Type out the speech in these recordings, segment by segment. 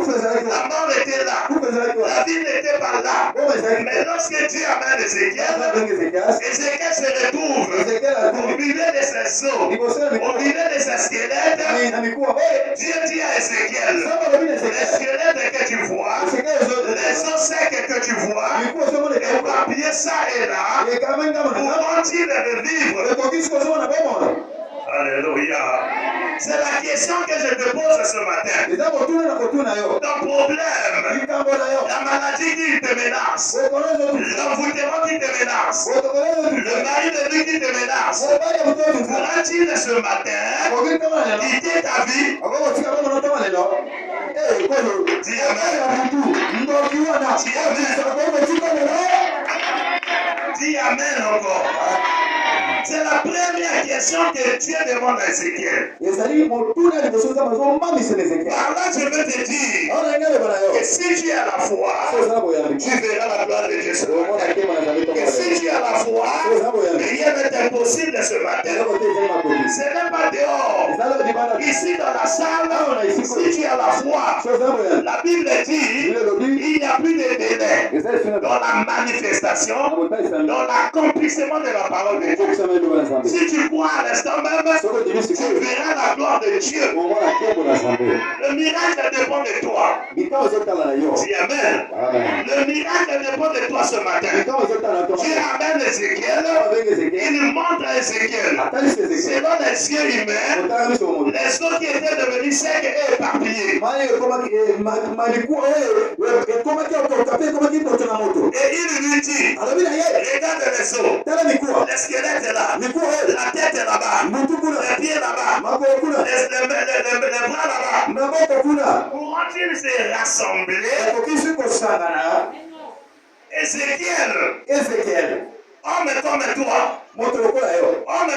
La mort était là. La vie n'était pas là. Mais lorsque Dieu amène Ézéchiel, Ézéchiel se retrouve au milieu de ses os, au milieu de ses squelettes. Dieu dit à Ézéchiel, les squelettes que tu vois, les os secs que tu vois, éparpillés ça et là, pourront-ils revivre? Alléluia. C'est la question que je te pose ce matin. Ton problème, la maladie qui te menace, l'envoûtement qui te menace, le mari de lui qui te menace, pourra-t-il ce matin quitter ta vie? Dis Amen. Dis Amen encore. C'est la première question que Dieu demande à Ézéchiel. Par là, je veux te dire que si tu as la foi, tu verras la gloire de Dieu ce matin. Que si tu as la foi, rien n'est impossible ce matin. Ce n'est pas dehors. Ici dans la salle, si tu as la foi, la Bible dit il n'y a plus de délai dans la manifestation, dans l'accomplissement de la parole de Dieu. Si tu crois à l'instant même, tu verras la gloire de Dieu. Le miracle dépend de toi. Dis Amen. Le miracle dépend de toi ce matin. Dieu amène Ézéchiel. Il montre à Ézéchiel, selon les yeux humains, les eaux qui étaient devenues secs et éparpillées. Et il lui dit, regarde les eaux, les squelettes là, la tête est là-bas, les pieds là-bas, les bras là-bas. Pourront-ils se rassembler? Ézéchiel, homme comme toi, homme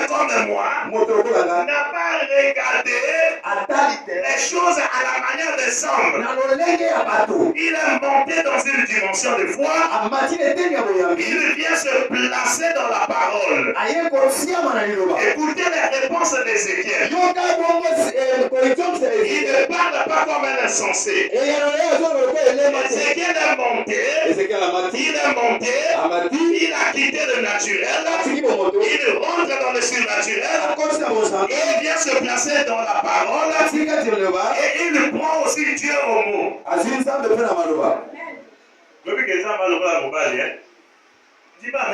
comme moi, n'a pas regardé les choses à la manière des hommes. Il est monté dans une dimension de foi. Il vient se placer dans la parole. Écoutez les réponses d'Ézéchiel. Il ne parle pas comme un insensé. Ézéchiel est monté. Il a quitté le naturel. Il rentre dans le surnaturel. Il vient se placer dans la parole. Et il prend aussi Dieu au mot. Dis pas